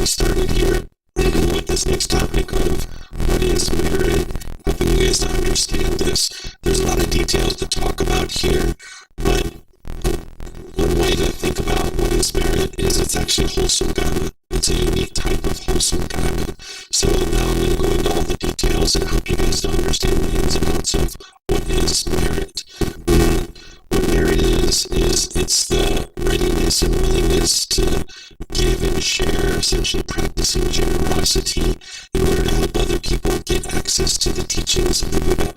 me started here with this next topic of what is merit, helping you guys to understand this. There's a lot of details to talk about here, but one way to think about what is merit is it's actually wholesome Kamma. It's a unique type of wholesome Kamma. So now I'm going to go into all the details and help you guys to understand the ins and outs of what is merit. What merit is it's the readiness and willingness to give and share, essentially practicing generosity in order to help other people get access to the teachings of the Buddha.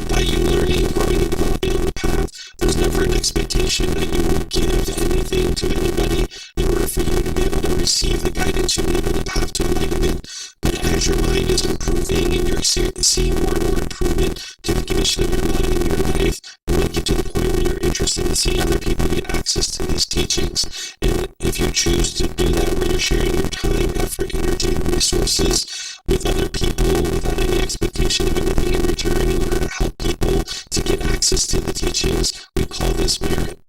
By you learning, growing, and developing on the path, there's never an expectation that you will give anything to anybody in order for you to be able to receive the guidance you need on the path to enlightenment. But as your mind is improving and you're seeing more and more improvement to the condition of your mind and your life, you might get to the point where you're interested in seeing other people get access to these teachings. And if you choose to do that, where you're sharing your time, effort, energy, and resources with other people without any expectation of anything in return in order to help people to get access to the teachings, we call this merit.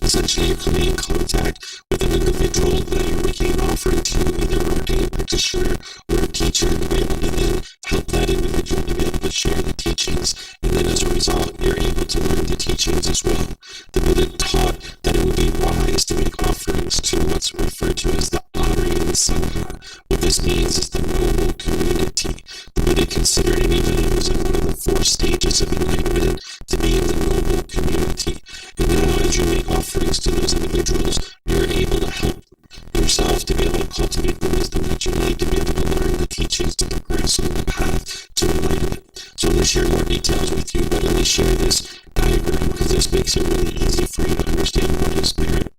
Essentially, you're coming in contact with an individual that you're making an offering to, either an ordained practitioner or a teacher, to be able to then help that individual to be able to share the teachings. And then as a result, you're able to learn the teachings as well. The Buddha taught that it would be wise to make offerings to what's referred to as the Aryan Sangha. What this means is the noble community. The Buddha considered anybody who's in one of the 4 stages of enlightenment to be in the noble community. And now as you make offerings to those individuals, you're able to help yourself to be able to cultivate the wisdom that you need to be able to learn the teachings to progress on the path to enlightenment. So I'm going to share more details with you, but let me share this diagram because this makes it really easy for you to understand what is merit.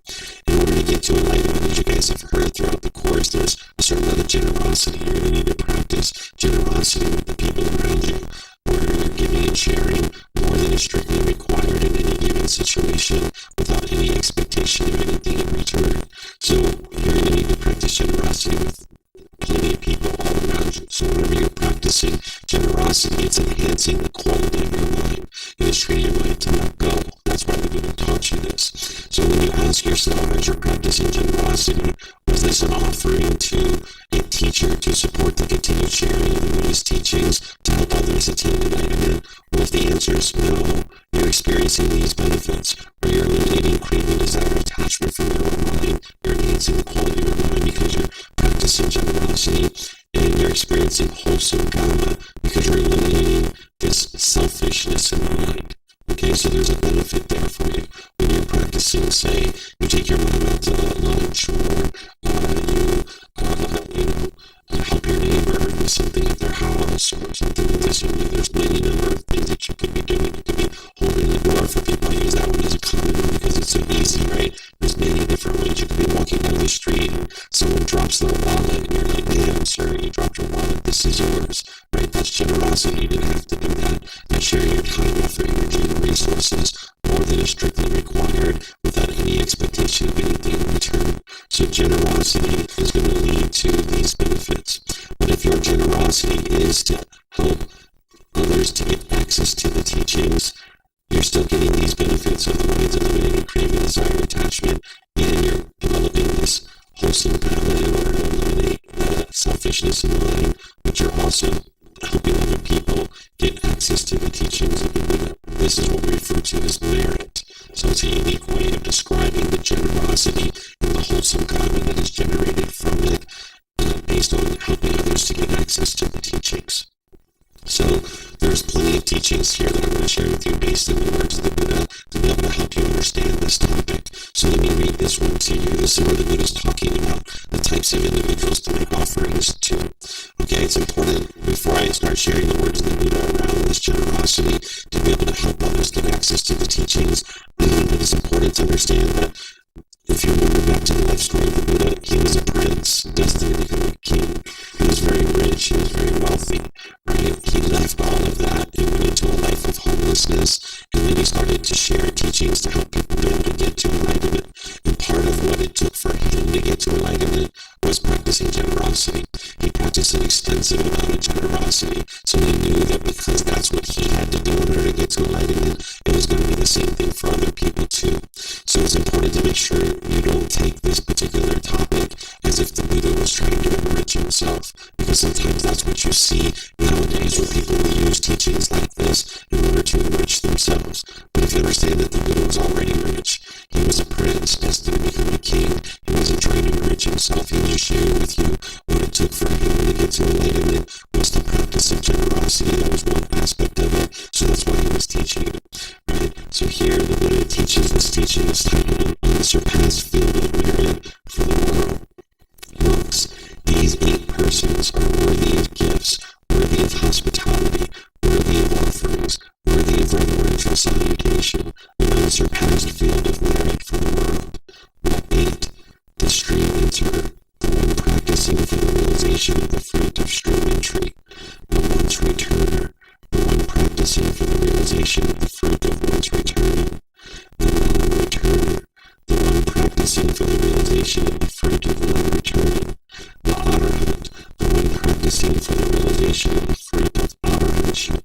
In order to get to enlightenment, as you guys have heard throughout the course, there's a certain amount of generosity. You're going to need to practice generosity with the people around you, where you're giving and sharing more than is strictly required in any given situation without any expectation of anything in return. So you're going to need to practice generosity with plenty of people all around you. So whenever you're practicing generosity, it's enhancing the quality of your mind. It is training your mind to let go. That's why the Buddha taught you this. So when you ask yourself, as you're practicing generosity, was this an offering to a teacher to support the continued sharing of the Buddha's teachings to help others attain enlightenment? Well, if the answer is no, you're experiencing these benefits, where you're eliminating craving, desire, attachment from your own mind. You're enhancing the quality of your mind because you're practicing generosity, and you're experiencing wholesome Kamma because you're eliminating this selfishness in the mind. Okay, so there's a benefit there for you. When you're practicing, say, you take your mom out to lunch, or you help your neighbor with something at their house, or something like this. There's many number of things that you could be doing. You could be holding the door for people. I use that one as a common one because it's so easy, right? There's many different ways. You could be walking down the street and someone drops their wallet and you're like, "Ma'am, sir, you dropped your wallet. This is yours." Right? That's generosity. You didn't have to do that. That's sharing your time, effort, energy, and resources more than is strictly required without any expectation of anything in return. So generosity is going to lead to these benefits. But if your generosity is to help others to get access to the teachings, you're still getting these benefits of the mind's eliminating craving, desire, attachment, and you're developing this wholesome Kamma in order to eliminate the selfishness in the mind, but you're also helping other people get access to the teachings of the Buddha. This is what we refer to as merit. So it's a unique way of describing the generosity and the wholesome Kamma that is generated from it, based on helping others to get access to the teachings. So there's plenty of teachings here that I'm going to share with you based on the words of the Buddha to be able to help you understand this topic. So let me read this one to you. This is where the Buddha is talking about the types of individuals to make offerings to. Okay, it's important before I start sharing the words of the Buddha around this generosity to be able to help others get access to the teachings. It is important to understand that if you remember back to the life story of the Buddha, he was a prince destined to become a king. He was very rich, he was very wealthy, right? He left all of that and went into a life of homelessness, and then he started to share teachings to help people be able to get to enlightenment. And part of what it took for him to get to enlightenment was practicing generosity. He practiced an extensive amount of generosity, so he knew that because that's what he had to do in order to get to enlightenment, it was going to be the same thing for other people too. So it's important to make sure you don't take this particular topic as if the Buddha was trying spiritual salutation, an unsurpassed field of merit for the world. What 8? The stream enterer, the one practicing for the realization of the fruit of stream entry. The once returner, the one practicing for the realization of the fruit of once returning. The non-returner, the one practicing for the realization of the fruit of non-returning. The arahant, the one practicing for the realization of the fruit of arahantship.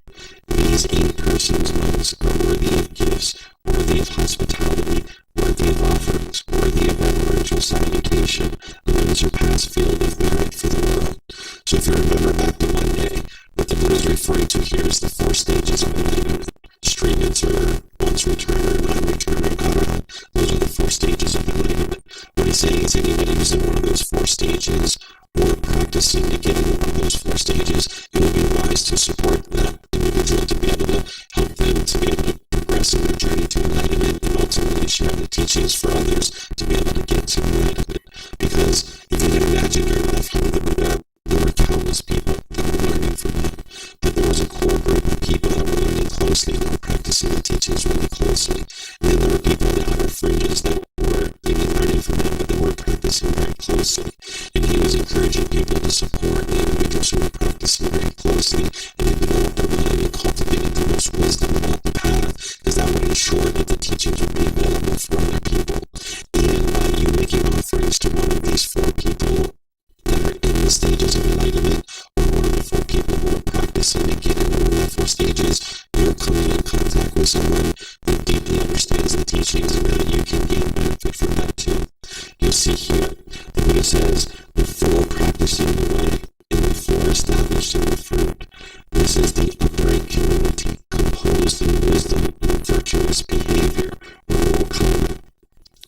These 8 persons, monks, are worthy of gifts, worthy of hospitality, worthy of offerings, worthy of reverential salutation, an unsurpassed field of merit for the world. So if you remember back to Monday, what the Buddha is referring to here is the 4 stages of enlightenment. Stream enterer, once returner, non-returner, arahant. Those are the 4 stages of enlightenment. What he's saying is anybody who's in one of those 4 stages or practicing to get into one of those 4 stages, it would be wise to support that individual to be able to help them to be able to progress in their journey to enlightenment and ultimately share the teachings for others to be able to get to enlightenment. Because if you can imagine your lifetime of the Buddha, there were countless people that were learning from him. But there was a core group of people that were learning closely and were practicing the teachings really closely. And then there were people in the outer fringes that were maybe learning from him, but they weren't practicing very closely. And he was encouraging people to support the individuals who were practicing very closely and to develop their mind and cultivating the most wisdom about the path, because that would ensure that the teachings would be available for other people. And by you making offerings to one of these 4 people that are in the stages of enlightenment, or one of the 4 people who are practicing to get into one of the 4 stages, you're coming in contact with someone who deeply understands the teachings, and that you can gain benefit from that too. You'll see here, the Buddha says, the 4 practicing the way, and the 4 established in the fruit. This is the upright community, composed in wisdom and virtuous behavior, or Kamma,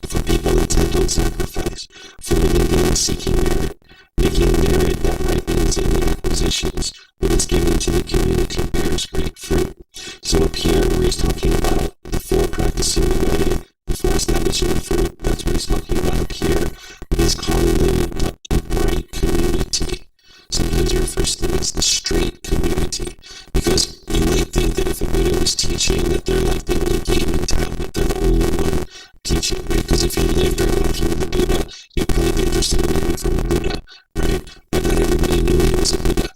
for people intent on sacrifice, for living being seeking merit, making merit that ripens in the acquisitions, when it's given to the community bears great fruit. So up here, where he's talking about the 4 practicing the way, the 4 establishing the fruit, that's what he's talking about up here. But he's calling them the upright community. Sometimes he refers to them as the straight community, because you might think that if a Buddha was teaching that they're like the only game in town, that they're the only one teaching, right? Because if you lived during the lifetime of the Buddha, you'd probably be interested in learning from a Buddha, right? But not everybody knew he was a Buddha,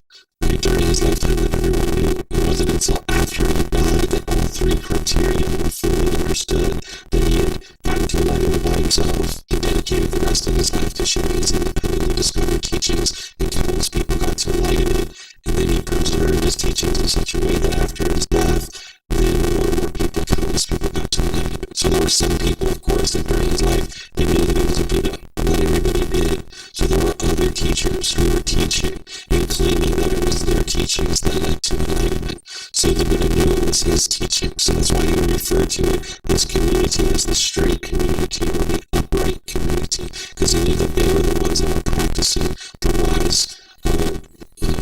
right? During his lifetime, that everyone knew. It wasn't until after he died that all 3 criteria were fully understood, that he had gotten to enlightenment by himself. He dedicated the rest of his life to sharing his independently discovered teachings, and countless people got to enlightenment. And then he preserved his teachings in such a way that after his death, then more and more people, countless people got to enlightenment. So there were some people, of course, that during his life, they knew that he was a Buddha, but not everybody did. So there were other teachers who were teaching and claiming that it was their teachings that led to enlightenment. So the Buddha knew it was his teaching. So that's why he referred to it, this community, as the straight community or the upright community, because he knew that they were the ones that were practicing the wise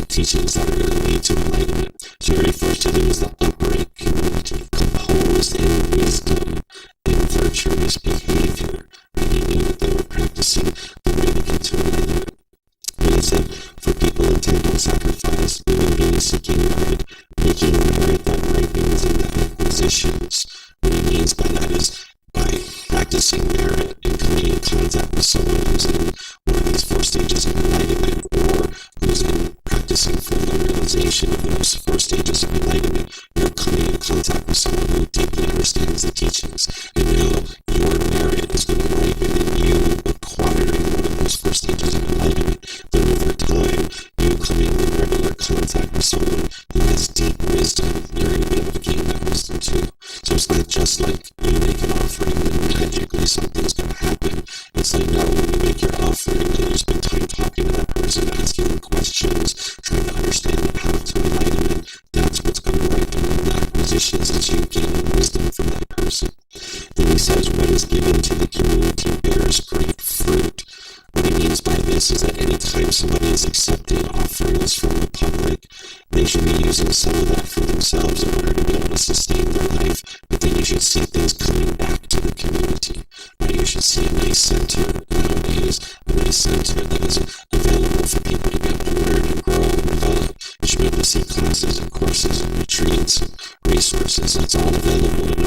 teachings that are going to lead to enlightenment. So he refers to them as the upright community, composed in wisdom and virtuous behavior. And he knew that they were practicing the way to get to enlightenment. And he said, for people intent on sacrifice, living beings seeking merit, making merit that ripens in the acquisitions. What he means by that is by practicing merit and coming in contact with someone who's in one of these 4 stages of enlightenment, or who's in practicing for the realization of those 4 stages of enlightenment, you're coming in contact with someone who deeply understands the teachings. And now your merit is going to ripen in you acquiring one of those 4 stages of enlightenment. Then over time, you coming in regular contact with someone who has deep wisdom, you're going to be able to gain that wisdom too. So it's not just like you make an offering and magically something's going to happen. It's like, no, when you make your offering and you spend time talking to that person, asking them questions, trying to understand the path to enlightenment, that's what's going to ripen in the acquisitions as you gain wisdom from that person. Then he says, what is given to the community bears great fruit. What he means by this is that anytime somebody is accepting offerings from the public, they should be using some of that for themselves in order to be able to sustain their life, but then you should see things coming back to the community. Right? You should see a nice center nowadays, a nice center that is available for people to be able to learn and grow and develop. You should be able to see classes and courses and retreats and resources. That's all available in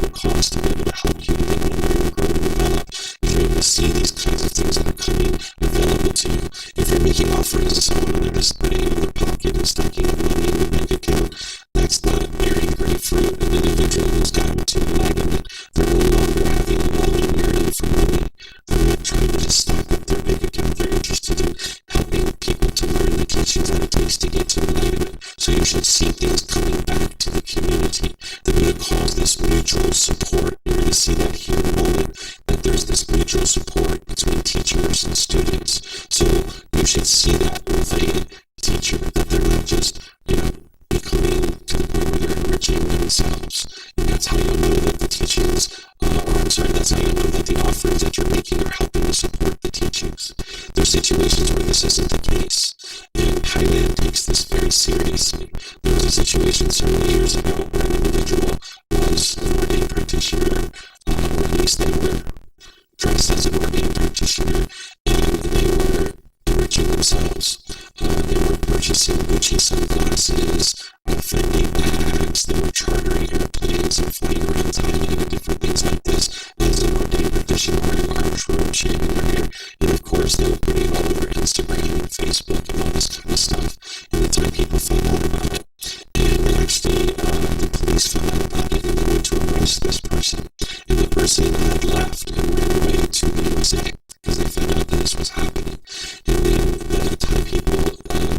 arrest this person. And the person had left and ran away to the USA because they found out that this was happening. And then the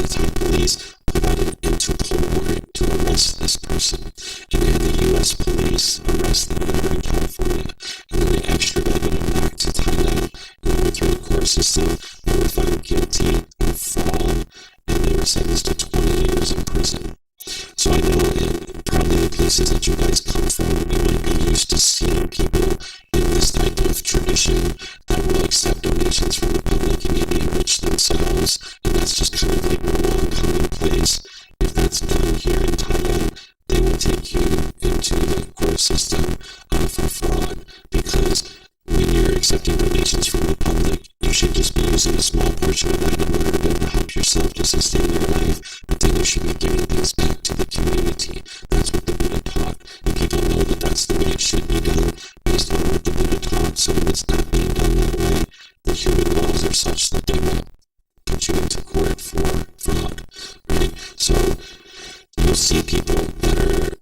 Thai police put out an Interpol warrant to arrest this person. And they had the U.S. police arrest them over in California. And then they extradited them back to Thailand. And they went through the court system. They were found guilty of fraud. And they were sentenced to 20 years in prison. So I know in probably the places that you guys come from, you might be used to seeing people in this type of tradition that will accept donations from the public and maybe enrich themselves, and that's just kind of like normal and commonplace. If that's done here in Thailand, they will take you into the court system for fraud, because when you're accepting donations from the public, you should just be using a small portion of that in order to be able to help yourself to sustain your life, but then you should be giving things back to the community. That's what the Buddha taught, and people know that that's the way it should be done based on what the Buddha taught. So when it's not being done that way, the human laws are such that they will put you into court for fraud, right? So you'll see people that are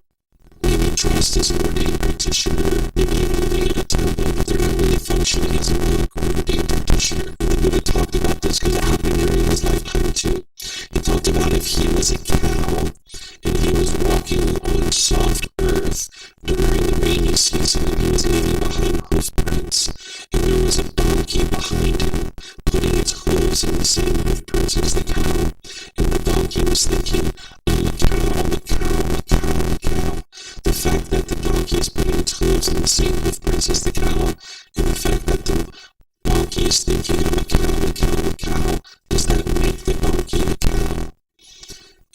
maybe dressed as an ordained practitioner, maybe even living in a temple, but they're not really functioning as a monk or an ordained practitioner. And the Buddha talked about this because it happened during his lifetime too. He talked about if he was a cow and he was walking on soft earth during the rainy season and he was leaving behind hoof prints, and there was a donkey behind him putting its hooves in the same hoof prints as the cow, and the donkey was thinking, I'm a cow, I'm a cow, I'm a cow, I'm a cow. The fact that the donkey is putting its hooves in the same hoof prints as the cow, and the fact that the donkey is thinking, I'm a cow, I'm a cow, I'm a cow, does that make the donkey a cow?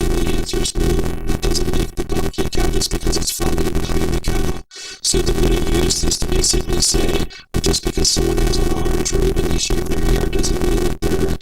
And the answer is no, that doesn't make the donkey a cow just because it's following behind the cow. So the Buddha used this to basically say, just because someone has an orange robe and they shave their hair doesn't mean that they're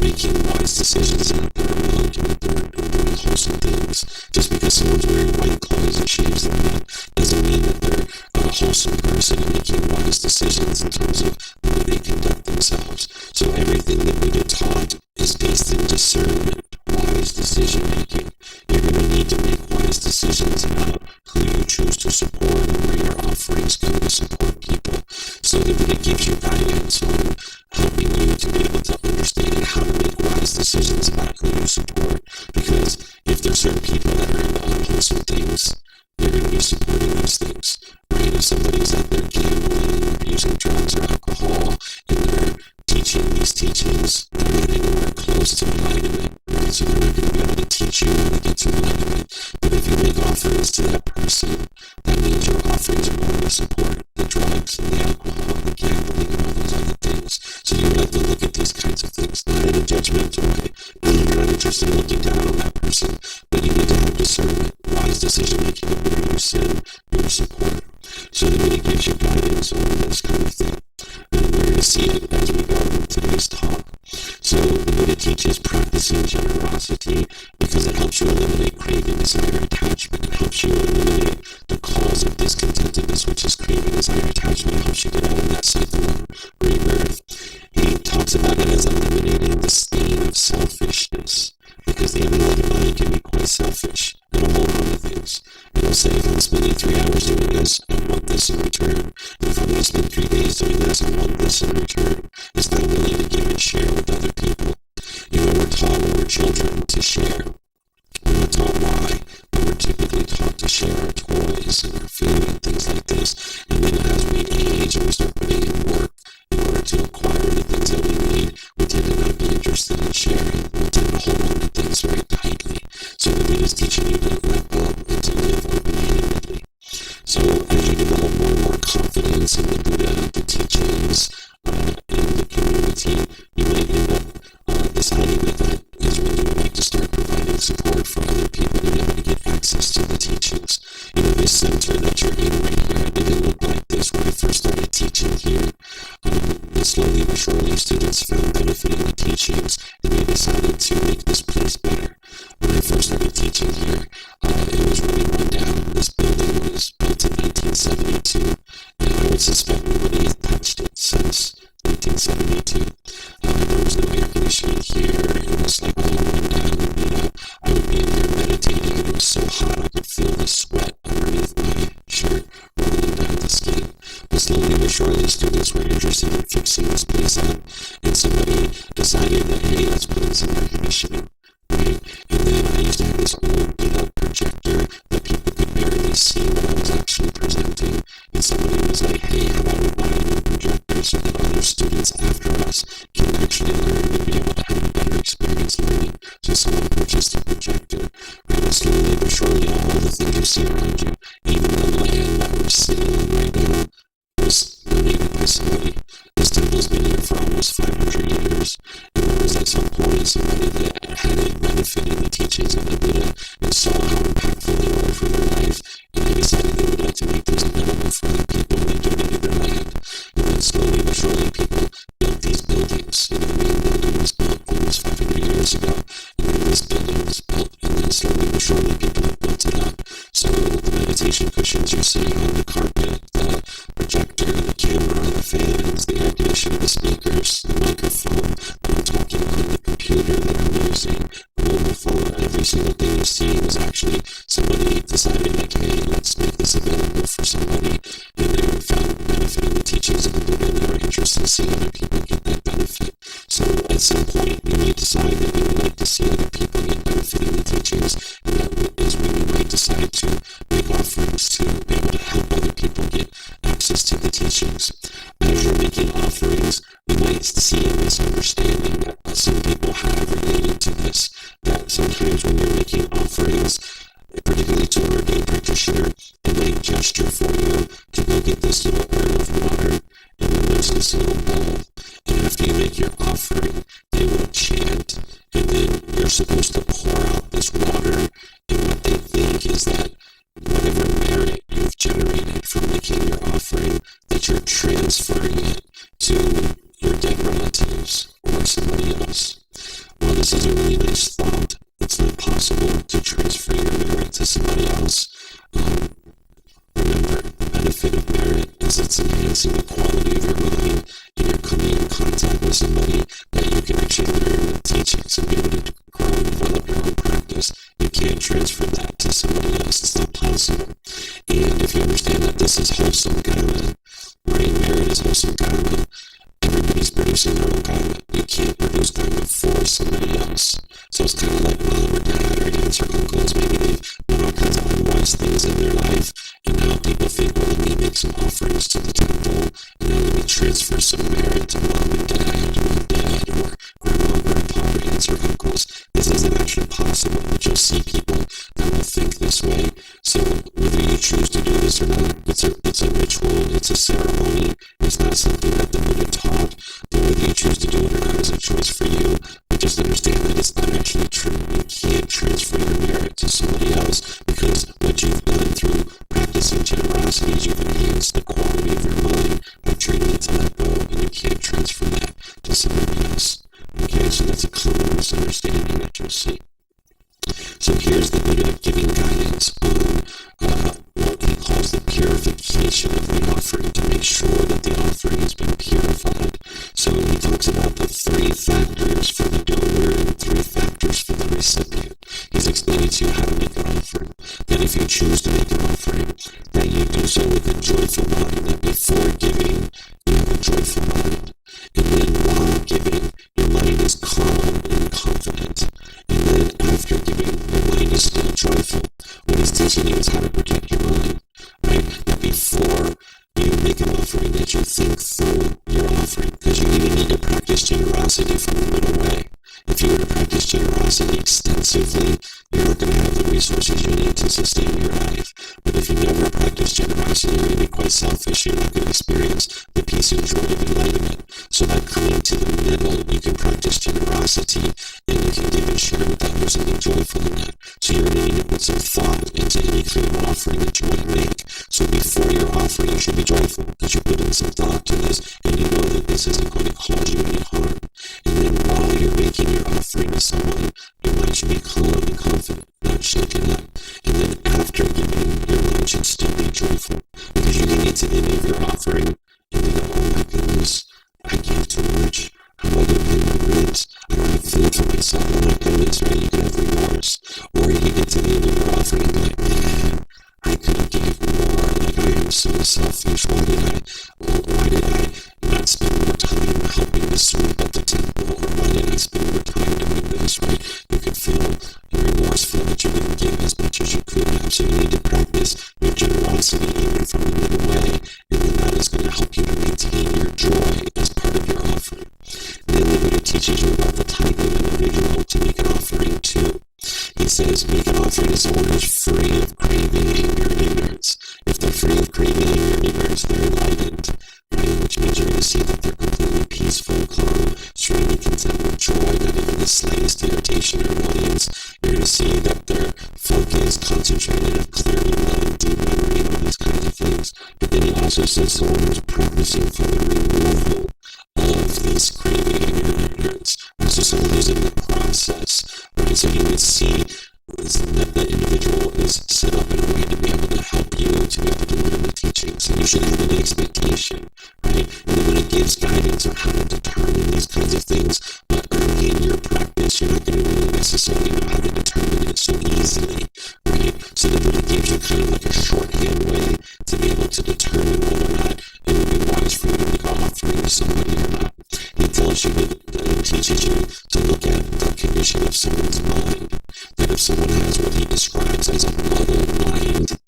making wise decisions and that they're a monk and that they're doing wholesome things. Just because someone's wearing white clothes and shaves their head doesn't mean that they're a wholesome person and making wise decisions in terms of the way they conduct themselves. So everything that Buddha taught is based in discernment, wise decision making. You're going to need to make wise decisions about who you choose to support and where your offerings go to support people. So the Buddha gives you guidance on helping you to be able to understand how to make wise decisions about who you support. Because if there's certain people that are into unwholesome things, you're going to be supporting those things, right? If somebody's out there gambling or using drugs or alcohol and they're teaching these teachings, they're not anywhere close to enlightenment, right? So they're not going to be able to teach you how to get to enlightenment. But if you make offerings to that person, that means your offerings are going to support the drugs and the alcohol and the gambling and all those other things. So you have to look at these kinds of things, not in a judgmental way. You're not interested in looking down on that person, but you need to have discernment, wise decision making of where you send your support. So the Buddha gives you guidance on this kind of thing. And we're going to see it as we go in today's talk. So the Buddha teaches practicing generosity because it helps you eliminate craving, desire, attachment. It helps you eliminate the cause of discontentedness, which is craving, desire, attachment. It helps you get out of that cycle of rebirth. He talks about it as eliminating the stain of selfishness, because the unenlightened mind can be quite selfish. It'll hold on to things. It'll say, if I'm spending 3 hours doing this, I want this in return. And if I'm going to spend 3 days doing this, I want this in return. It's not willing to give and share with other people. You know, we're taught when we're children to share. We're not taught why, but we're typically taught to share our toys and our food and things like this. And then as we age and we start putting in work in order to acquire the things that we need, we tend to not be interested in sharing. We tend to hold on to things very tightly. So the Buddha is teaching you to let go and to live open-handedly. So as you develop more and more confidence in the Buddha, the teachings, in the community, you might end up deciding that is when you would like to start providing support for other people to be able to get access to the teachings. You know, this center that you're in right here, it didn't look like this when I first started teaching here. Slowly but surely, students found benefit in the teachings, and they decided to make this place better. When I first started teaching here, it was really run down. This building was built in 1972, and I would suspect nobody has touched it since 1972. There was no air conditioning here. It was like all run down and beat up. I would be in here meditating, and it was so hot I could feel the sweat underneath my shirt rolling before these students were interested in fixing this place up, and somebody decided that, hey, let's put in some air conditioning, right? And then I used to have this old beat-up projector that people could barely see what I was actually presenting, and somebody was like, hey, how about we buy a new projector so that other students after us can actually learn and be able to have a better experience learning. So someone purchased a projector, right? And slowly but surely all the things you see around you, even the land that we're sitting on right now, was donated by somebody. This temple's been here for almost 500 years, and there was at some point somebody that had a benefit in the teachings of the Buddha and saw how impactful they were for their life, and they decided they would like to make those available for other people, and they donated their land. And then slowly but surely people built these buildings. You know, the main building was built almost 500 years ago, and then this building was built, and then slowly but surely people have built it up. So the meditation cushions you're sitting on, the carpet, the projector, the camera, the fans, the air conditioner, the speakers, the microphone that I'm talking on, the computer that I'm using, the mobile phone, every single thing you see was actually somebody decided, like, hey, let's make this available for somebody, and they found benefit in the teachings of the Buddha, and they were interested in seeing other people get that benefit. So at some point, you may decide that you would like to see other people get benefit in the teachings, and that is when you might decide to make offerings to be able to help other people get access to the teachings. As you're making offerings, you might see a misunderstanding that some people have related to this, that sometimes when you're making offerings, particularly to an ordained practitioner, they might gesture for you to go get this little urn of water, and then there's this little bowl, and after you make your offering, they will chant, and then you're supposed to pour out this water, and what they think is that whatever merit you've generated from making your offering, that you're transferring it to your dead relatives or somebody else. Well, this is a really nice thought. It's not possible to transfer your merit to somebody else. Remember, the benefit of merit is it's enhancing the quality of your mind, and you're coming in contact with somebody that you can actually learn the teachings and be able to grow and develop your own practice. You can't transfer that to somebody else. It's not possible. And if you understand that this is wholesome karma, right? Merit is wholesome karma. Everybody's producing their own karma. You can't produce karma for somebody else. So it's kind of like mom or dad or aunts or uncles. Maybe they've done all kinds of unwise things in their life, and now people think, well, let me make some offerings to the temple, and now let me transfer some merit to mom and dad who are dead, or grandma, grandpa, or aunts or uncles. This isn't actually possible, but you'll see people that will think this way. So whether you choose to do this or not, it's a ritual, it's a ceremony, it's not something that the Buddha taught, but whether you choose to do it or not is a choice for you. But just understand that it's not actually true. You can't transfer your merit to somebody else, because what you've done through practicing generosity is you've enhanced the quality of your mind by training it to let go, and you can't transfer that to somebody else. Okay, so that's a common misunderstanding that you'll see. So here's the Buddha giving guidance on what he calls the purification of the offering, to make sure that the offering has been purified. So he talks about the 3 factors for the donor and 3 factors for the recipient. He's explaining to you how to make an offering. That if you choose to make an offering, that you do so with a joyful mind, that before giving, you have a joyful mind. And then while giving, your mind is calm and confident. And then after giving, your mind is still joyful. What he's teaching you is how to protect your mind, right? That before you make an offering, that you think through your offering, because you even need to practice generosity from the middle way. If you were to practice generosity extensively, you're not going to have the resources you need to sustain your life. But if you never practice generosity, you're going to be quite selfish. You're not going to experience the peace and joy of enlightenment. So by coming to the middle, you can practice generosity, and you can give and share with others and be joyful in that. So you're going to need to put some thought into any kind of offering that you want to make. So before your offering, you should be joyful, because you put in some thought to this, and you know that this isn't going to cause you any harm. And then while you're making your offering to someone, your mind should be calm and confident, not shaken up. And then after giving, your mind should still be joyful, because you can get to the end of your offering and you go, oh my goodness, I gave too much. How am I going to pay my rent? I don't have food for myself. Oh my goodness, right? You can have remorse. Or you get to the end of your offering and be like, man, I could have gave more. Like, I am so selfish. Why why did I not spend more time helping to sweep at the temple, or why did I spend more time doing this, right? You could feel remorseful that you didn't give as much as you could have, so you need to practice your generosity even from the middle way, and then that is going to help you to maintain your joy as part of your offering. And then the Buddha teaches you about the type of individual to make an offering to. He says, make an offering to someone who's free of craving, anger, and ignorance. If they're free of craving, anger, and ignorance, they're enlightened, right? Which means you're going to see that they're completely peaceful, calm, serenely content with joy, not even the slightest irritation or annoyance. You're going to see that they're focused, concentrated, have clarity of mind, deep memory, and all these kinds of things. But then he also says someone who's practicing for the removal of these craving, anger, and ignorance. Right? So someone who's in the process, right? So you would see that the individual is set up in a way to be able to help you to be able to learn the teachings. And you should have an expectation, right? And then when it gives guidance on how to determine these kinds of things, but early in your practice, you're not going to really necessarily know how to determine it so easily, right? So the Buddha gives you kind of like a shorthand way to be able to determine whether or not it would be wise for you to make an offering to somebody or not. He tells you and teaches you to look at the condition of someone's mind. That if someone has what he describes as a muddled mind,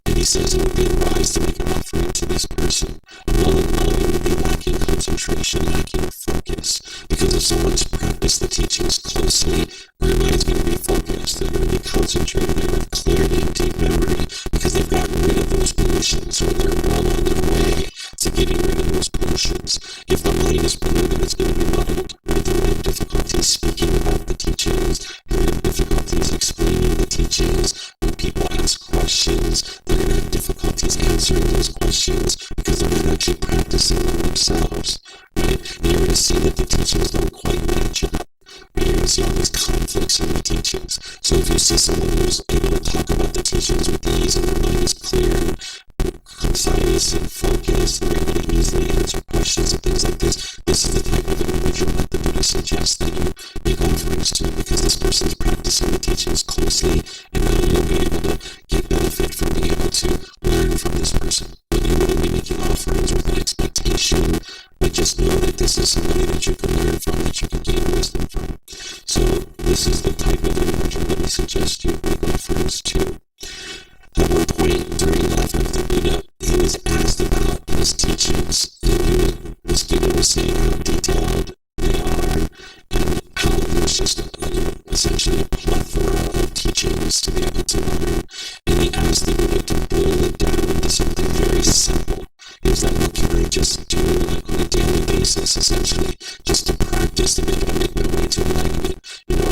and he says it would be wise to make an offering to this person. A muddled mind would be lacking concentration, lacking focus. Because if someone's practiced the teachings closely, their mind's going to be focused. They're going to be concentrated. They're going to have clarity and deep memory because they've gotten rid of those pollutions, or they're well on their way to getting rid of those pollutions. If the mind is polluted, it's going to be muddled. Right? They're going to have difficulties speaking about the teachings. They're going to have difficulties explaining the teachings. When people ask questions, they're going to have difficulties answering those questions because they're not actually practicing them themselves. Right? And you're going to see that the teachings don't quite match up. Right? You're going to see all these conflicts in the teachings. So if you see someone who's able to talk about the teachings with ease and their mind is clear and concise and focused, and they're able to easily answer questions and things like this, this is the type of individual that the Buddha suggests that you make offerings to, because this person's practicing the teachings closely, and now you'll be able to get benefit from being able to learn from this person. But you wouldn't be making offerings with an expectation, but just know that this is somebody that you can learn from, that you can gain wisdom from. So this is the type of individual that we suggest you make offerings to. At one point during the life of the Buddha, he was asked about his teachings, and the student was saying how detailed they are, and how there's just essentially a plethora of teachings to be able to learn. And he asked the Buddha to boil it down into something very simple. He was like, what can I just do like on a daily basis, essentially, just to practice to be able to make my way to enlightenment?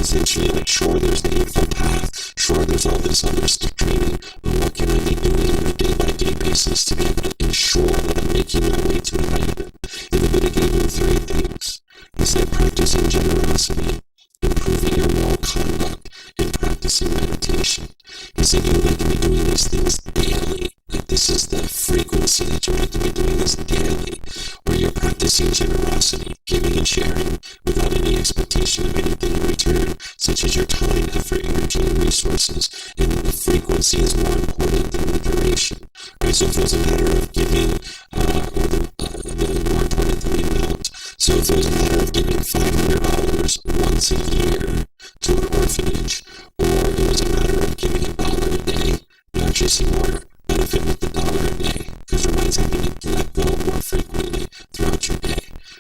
Essentially, like, sure, there's the Eightfold Path, sure, there's all this other training, but what can I be doing on a day-by-day basis to be able to ensure that I'm making my way to enlightenment? And the Buddha gave him 3 things. He said, practicing generosity, improving your moral conduct, and practicing meditation. He said, you would like to be doing these things daily. Like, this is the frequency that you would like to be doing this daily, where you're practicing generosity, giving and sharing without any expectation of anything in return, such as your time, effort, energy, and resources. And the frequency is more important than the duration. Right? So if it was a matter of giving, or the more important than the amount. So if it was a matter of giving $500 once a year to an orphanage, or it was a matter of giving $1 a day, you actually see more benefit with the $1 a day, because your mind's having to let go more frequently throughout your day.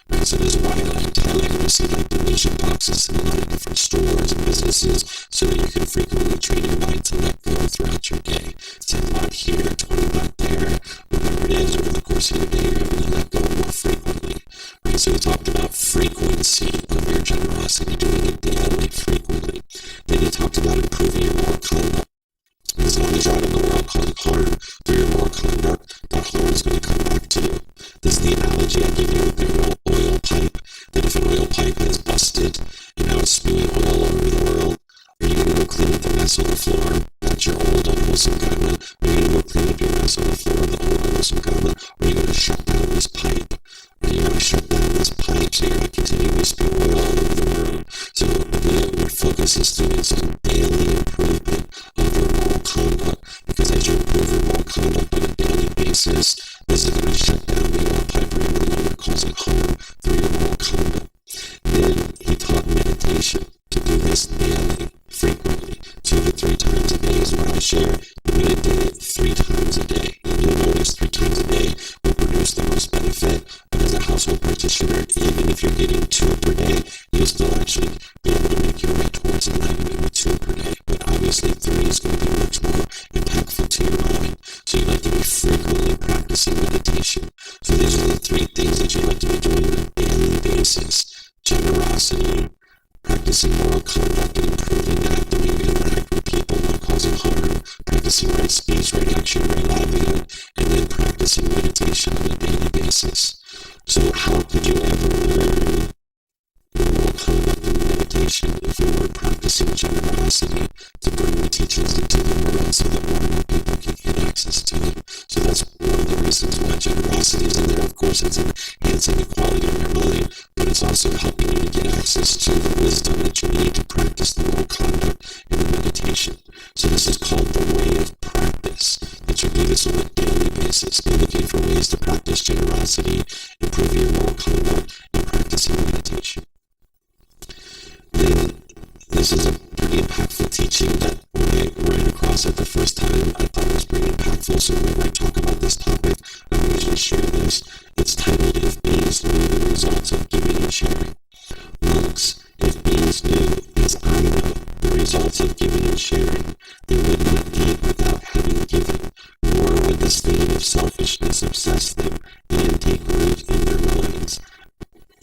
Right? So this is why, like, in Thailand, you see like donation boxes in a lot of different stores and businesses, so that you can frequently train your mind to let go throughout your day. $10 here, $20 there, whatever it is, over the course of your day, you're able to let go more frequently. Right? So we talked about frequency of your generosity, doing it daily, frequently. Then he talked about improving your moral conduct. As long as you're out in the world causing harm through your moral conduct, that harm is going to come back to you. This is the analogy I give you with the oil pipe, that if an oil pipe has busted and now it's spewing oil all over the world, are you going to go clean up the mess on the floor? That's your old unwholesome karma. Are you going to go clean up your mess on the floor of the old unwholesome karma? Or are you going to shut down this pipe? You're going to shut down this pipe so you're not continuing to spew oil all over the world. So what focuses students on daily improvement of your moral conduct, because as you improve your moral conduct on a daily basis, this is going to shut down the oil pipe, or you're going to generosity is in there. Of course, it's enhancing the quality of your mind, but it's also helping you to get access to the wisdom that you need to practice the moral conduct in the meditation. So this is called the way of practice, that you do this on a daily basis. Be looking for ways to practice generosity, improve your moral conduct, and practicing meditation. Then this is a pretty impactful teaching that when I ran across it the first time, I thought it was pretty impactful. So whenever I talk about this topic, I usually share this. It's titled, If Beings Knew the Results of Giving and Sharing. Monks, if beings knew, as I know, the results of giving and sharing, they would not eat without having given, nor would the state of selfishness obsess them and take root in their minds.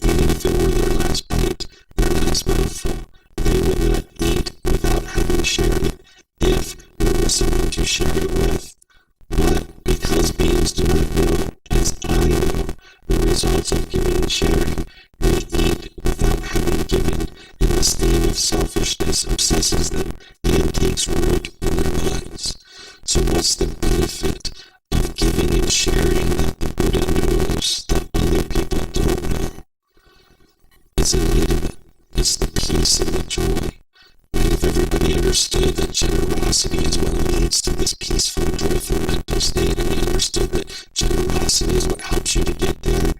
Even if it were their last bite, their last mouthful, they would not eat without having shared it, if there was someone to share it with. But because beings do not know, as I know, the results of giving and sharing, they eat without having given, and the stain of selfishness obsesses them and takes root in their minds. So what's the benefit of giving and sharing that the Buddha knows that other people don't know? It's enlightenment. It's the peace and the joy. And if everybody understood that generosity is what leads to this peaceful, joyful mental state, and we understood that generosity is what helps you to get there,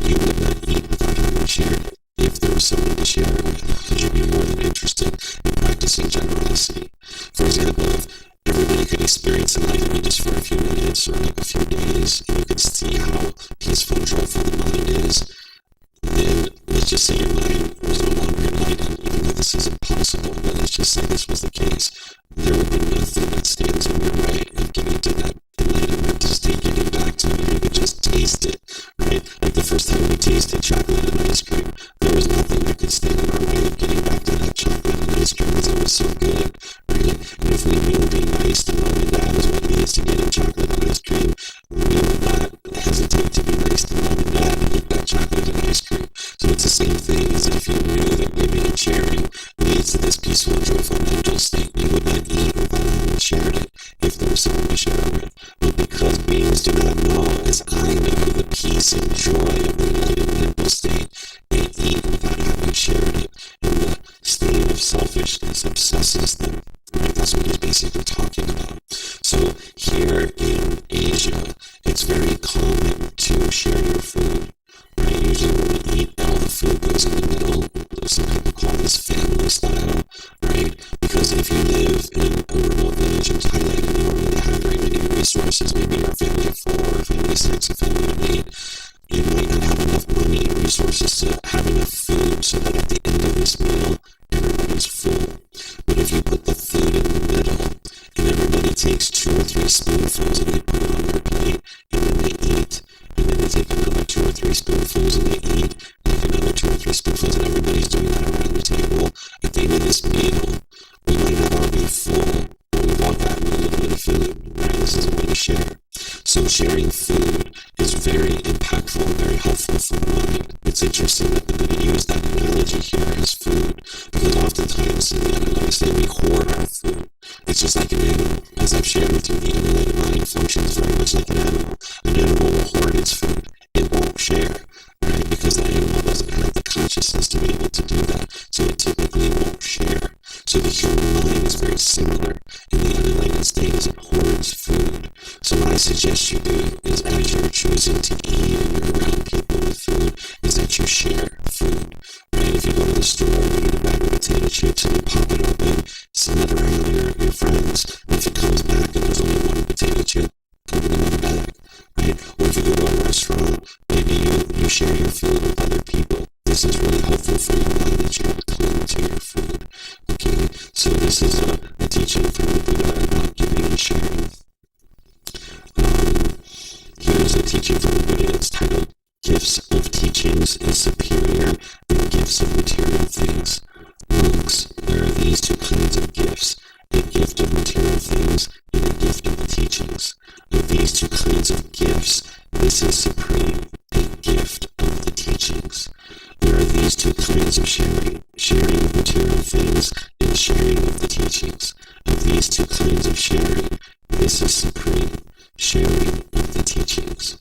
you would not eat without having shared it. If there was someone to share it with, because you'd be more than interested in practicing generosity. For example, if everybody could experience enlightenment just for a few minutes or like a few days, and you could see how peaceful and joyful the mind is, then let's just say your mind was no longer enlightened, even though this is impossible, but let's just say this was the case, there would be nothing that stands in your way of getting to that enlightened mental state, getting back to it. You could just taste it, right? Like the first time we tasted chocolate and ice cream, there was nothing that could stand in our way of getting back to that chocolate and ice cream because it was so good, right? And if we knew being nice to mom and dad is what needs to get in chocolate and ice cream, we would not hesitate to be nice to mom and dad and get that chocolate and ice cream. So it's the same thing as if you knew that giving and sharing leads to this peaceful and joyful mental state. You would not eat without having shared it if there was someone to share it with. But because beings do not know, as I know, the peace and joy of the enlightened mental state, they eat without having shared it, and the state of selfishness obsesses them. Right? That's what he's basically talking about. So here in Asia, it's very common to share your food. Right? Usually when we eat, all the food goes in the middle. Some people call this family style, right? Because if you live in a remote village in Thailand and you don't really have very many resources, maybe you're a family of 4, a family of 6, a family of 8, you might not have enough money and resources to have enough food so that at the end of this meal, everybody's full. But if you put the food in the middle and everybody takes 2 or 3 spoonfuls and they put it on their plate and then they eat, and then they take another 2 or 3 spoonfuls and they eat, take another 2 or 3 spoonfuls, and everybody's doing that around the table. At the end of this meal, we might not all be full, but we've all gotten a little bit of food, right? This is a way to share. So sharing food is very impactful and very helpful for the mind. It's interesting that the Buddha used that analogy here as food, because oftentimes in the unenlightened state we hoard our food. It's just like an animal. As I've shared with you, the unenlightened mind functions very much like an animal. An animal will hoard its food. It won't share, right? Because the animal doesn't have the consciousness to be able to do that. So it typically won't share. So the human mind is very similar in the unenlightened state as it hoards food. So what I suggest you do is, as you're choosing to eat and you're around people with food, is that you share food, right? If you go to the store and you get a bag of potato chips and you pop it open, send it around your friends. And if it comes back and there's only one potato chip, come in another bag, right? Or if you go to a restaurant, maybe you share your food with other people. This is really helpful for your mind that you don't cling to your food. Okay, so this is a teaching from the Buddha about giving and sharing. Here's a teaching from the Buddha. It's titled, Gifts of Teachings is Superior than Gifts of Material Things. Monks, there are these 2 kinds of gifts, a gift of material things and a gift of the teachings. Of these 2 kinds of gifts, this is supreme, a gift of the teachings. There are these 2 kinds of sharing, sharing of material things and sharing of the teachings. Of these 2 kinds of sharing, this is supreme, sharing of the teachings.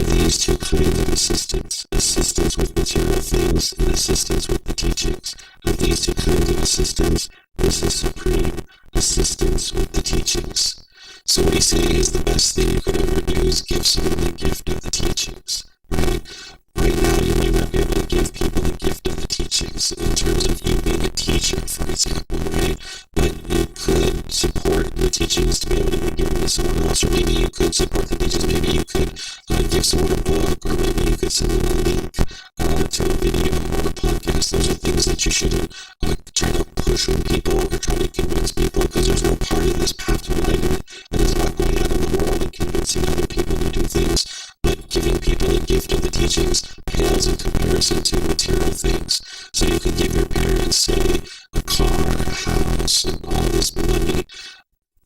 are these two kinds of assistance: assistance with material things and assistance with the teachings. Of these two kinds of assistance, this is supreme: assistance with the teachings. So what he's saying is the best thing you could ever do is give someone the gift of the teachings, right? Right now, you may not be able to give people the gift of the teachings in terms of you being a teacher, for example, right? But you could support the teachings to be able to be given to someone else, or maybe you could support the teachings. Maybe you could give someone a book, or maybe you could send them a link to a video or a podcast. Those are things that you shouldn't try to push on people or try to convince people, because there's no part of this path to enlightenment that is about going out in the world and convincing other people to do things. But giving people a gift of the teachings pales in comparison to material things. So you could give your parents, say, a car, a house, and all this money.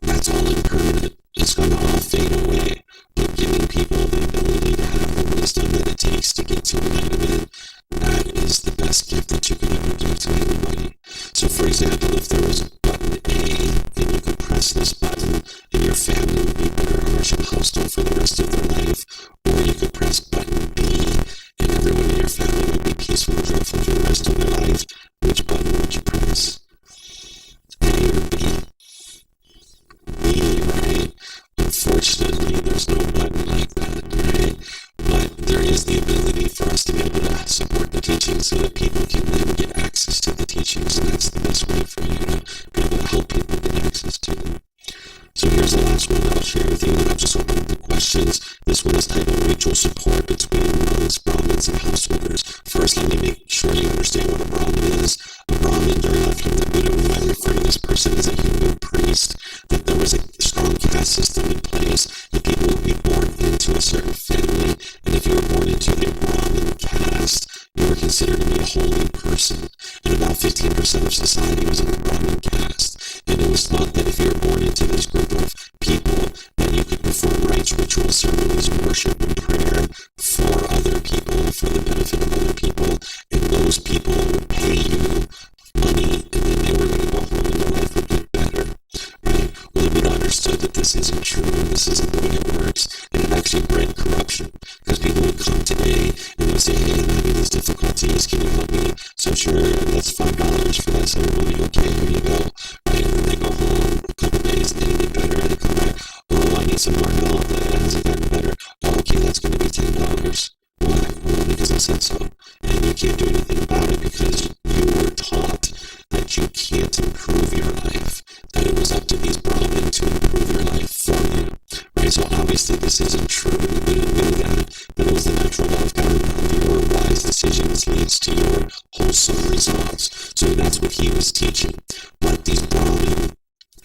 That's all impermanent. It's going to all fade away. But giving people the ability to have the wisdom that it takes to get to enlightenment, that is the best gift that you could ever give to anybody. So for example, if there was button A and you could press this button and your family would be better off in household for the rest of their life, or you could press button B and everyone in your family would be peaceful and joyful for the rest of their life, which button would you press? A or B? B, right? Unfortunately, there's no button like that, right? But there is the ability for us to be able to support the teachings so that people can then get access to the teachings, and that's the best way for you to be able to help people get access to them. So here's the last one that I'll share with you, and I'll just open up the questions. This one is titled Mutual Support Between Monks, Brahmins, and Householders. First, let me make sure you understand what a Brahmin is. A Brahmin, during the lifetime of the Buddha, we might refer to this person as a human priest, that there was a strong caste system in place, that people would be born into a certain family, and if you were born into the Brahmin caste, you were considered to be a holy person. And about 15% of society was in the Brahmin caste. And it was thought that if you were born into this group of people, that you could perform rites, rituals, ceremonies, worship, and prayer for other people, for the benefit of other people, and those people would pay you money, and then they were going to go home and their life would get better, right? Well, the Buddha understood that this isn't true, and this isn't the way it works, and it actually bred corruption, because people would come today and they would say, hey, I'm having these difficulties, can you help me? So sure, that's $5 for that ceremony, okay, here you go, right? And then they go home a couple days, and they get better, and they come back, oh, I need some more help, that hasn't gotten better, oh, okay, that's going to be $10. Why? Well, because I said so. And you can't do anything about it because you were taught that you can't improve your life, that it was up to these Brahmin to improve your life for you. Right? So obviously this isn't true, and the Buddha knew that it was the natural law of karma. Your wise decisions leads to your wholesome results. So that's what he was teaching. But these Brahmin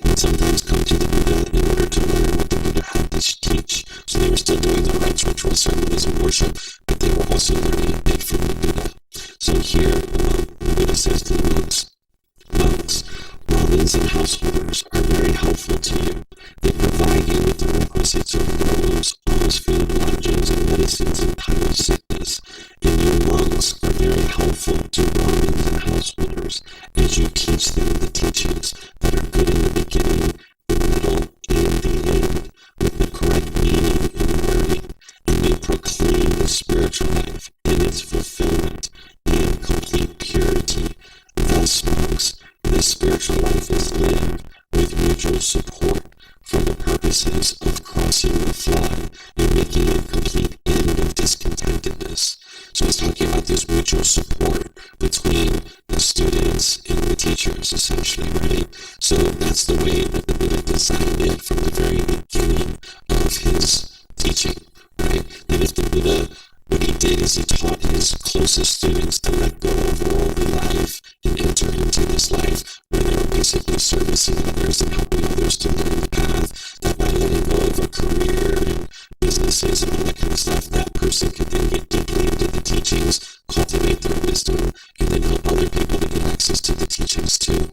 would sometimes come to the Buddha in order to learn what the Buddha had to teach. So they were still doing their rites, rituals, ceremonies, and worship, but they were also learning a bit from the Buddha. So here, the Buddha says to the monks, Brahmins and householders are very helpful to you. They provide you with the requisites of robes, alms, food, lodgings, and medicines in time of sickness. And you monks are very helpful to Brahmins and householders as you teach them the teachings that are good in the beginning, the middle, and the end, with the correct meaning and wording, and you proclaim the spiritual life in its fulfillment and complete purity. Thus, monks, this spiritual life is lived with mutual support for the purposes of crossing the flood and making a complete end of discontentedness. So he's talking about this mutual support between the students and the teachers, essentially, right? So that's the way that the Buddha designed it from the very beginning of his teaching, right? That if the Buddha, what he did is he taught his closest students to let go of worldly life and enter into this life where they were basically servicing others and helping others to learn the path, that by letting go of a career and businesses and all that kind of stuff, that person could then get deeply into the teachings, cultivate their wisdom, and then help other people to get access to the teachings too.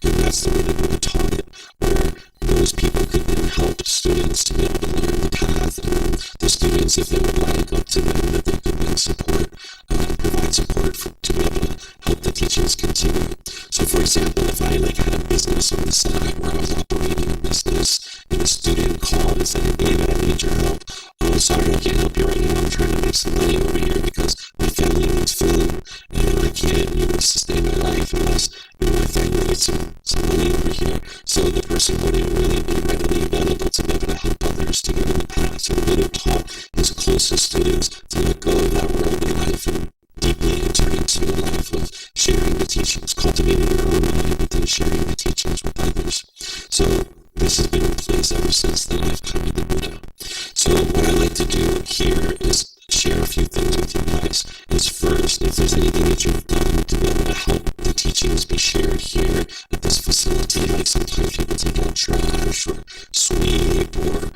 And that's the way the Buddha taught it, where those people could then help students to be able to learn the path, and then the students, if they would like, up to them, that they could then support and provide support to be able to help the teachings continue. So for example, if I had a business on the side where I was operating a business and a student called and said, hey David, I need your help. Oh, sorry, I can't help you right now. I'm trying to make some money over here because my family needs food, and I can't, sustain my life unless, my family needs some money over here. So the person wouldn't really be readily available to be able to help others to get in the path. So the Buddha taught his closest students to let go of that worldly life and deeply enter into a life of sharing the teachings, cultivating your own mind, but then sharing the teachings with others. So this has been in place ever since the lifetime of the Buddha. So what I like to do here is share a few things with you guys. Is first, if there's anything that you've done to be able to help the teachings be shared here at this facility, like sometimes people take out trash or sweep, or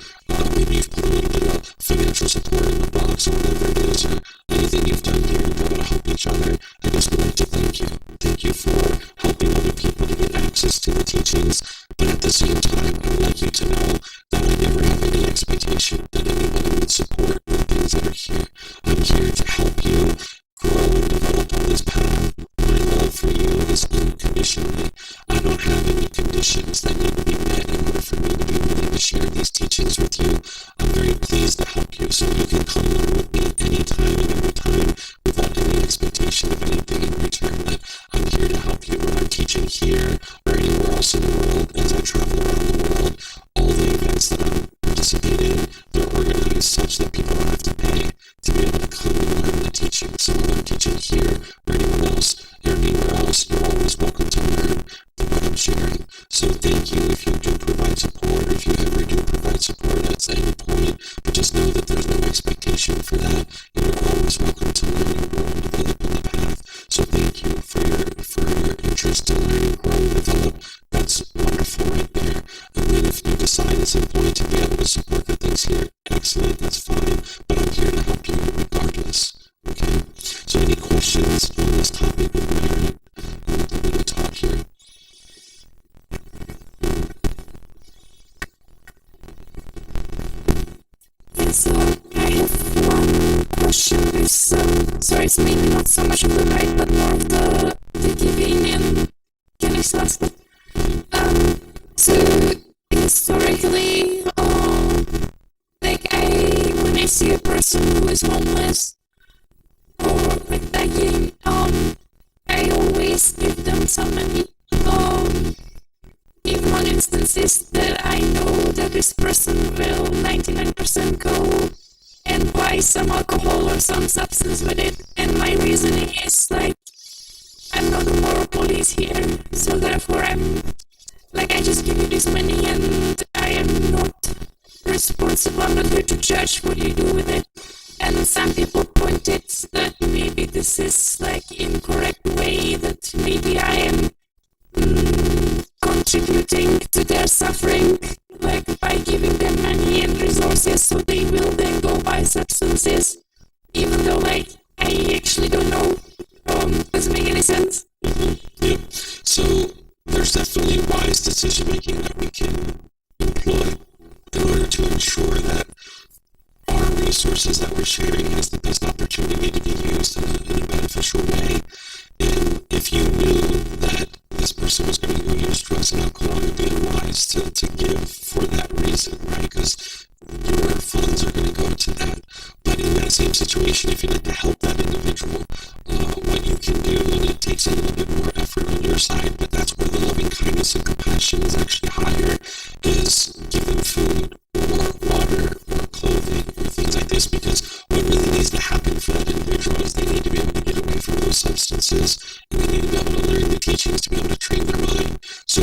maybe you've put a little bit of financial support in the box, or whatever it is, or anything you've done here to be able to help each other. I just would like to thank you. Thank you for helping other people to get access to the teachings. But at the same time, I would like you to know that I never have any expectation that anybody would support the things that are here. I'm here to help you grow and develop on this path. My love for you is unconditionally. I don't have any conditions that need to be met in order for me to be willing to share these teachings with you. I'm very pleased to help you, so you can come learn with me anytime and every time without any expectation of anything in return. That I'm here to help you when I'm teaching here or anywhere else in the world. As I travel around the world, all the events that I'm participating in, they're organized such that people don't have to pay to be able to come and learn the teaching. So when I'm teaching here or anyone else or anywhere else, you're always welcome to learn what I'm sharing. So thank you if you do provide support, if you ever do provide support at any point, but just know that there's no expectation for that, and you're always welcome to learn and grow and develop in the path. So thank you for your interest in learning, grow, and develop. That's wonderful right there. And then if you decide at some point to be able to support the things here, excellent, that's fine, but I'm here to help you regardless. Okay? So any questions on this topic of merit and what the Buddha taught here? Yeah, so I have one question. So it's maybe not so much of the merit, but more of the giving, and can I still ask it? So historically, when I see a person who is homeless or like begging, I always give them some money. If one instance is that I know that this person will 99% go and buy some alcohol or some substance with it, and my reasoning is like, I'm not the moral police here, so therefore I just give you this money and I am not responsible. I'm not here to judge what you do with it. And some people pointed that maybe this is incorrect way, that maybe I am contributing to their suffering, by giving them money and resources so they will then go buy substances, even though I actually don't know. Does it make any sense? Yeah. So there's definitely wise decision making that we can employ in order to ensure that our resources that we're sharing has the best opportunity to be used in a beneficial way. And if you knew that this person was going to go use drugs and alcohol, it would be unwise to give for that reason, right? Because your funds are going to go to that. But in that same situation, if you'd like to help that individual, what you can do, and it takes a little bit more effort on your side, but that's where the loving kindness and compassion is actually higher, is give them food or water or clothing or things like this, because what really needs to happen for that individual is they need to be able to get away from those substances, and they need to be able to learn the teachings to be able to train their mind. So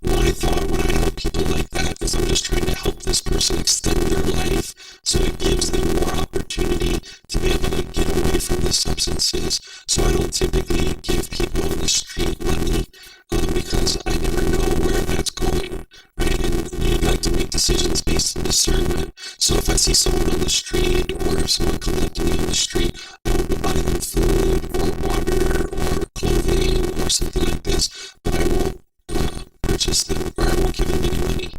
my thought when I help people like that is I'm just trying to help this person extend their life so it gives them more opportunity to be able to get away from the substances. So I don't typically give people on the street money because I never know where that's going, right? And you'd like to make decisions based on discernment. So if I see someone on the street, or if someone comes up to me on the street, I won't buy them food or water or clothing or something like this, but I won't purchase them, or I won't give them any money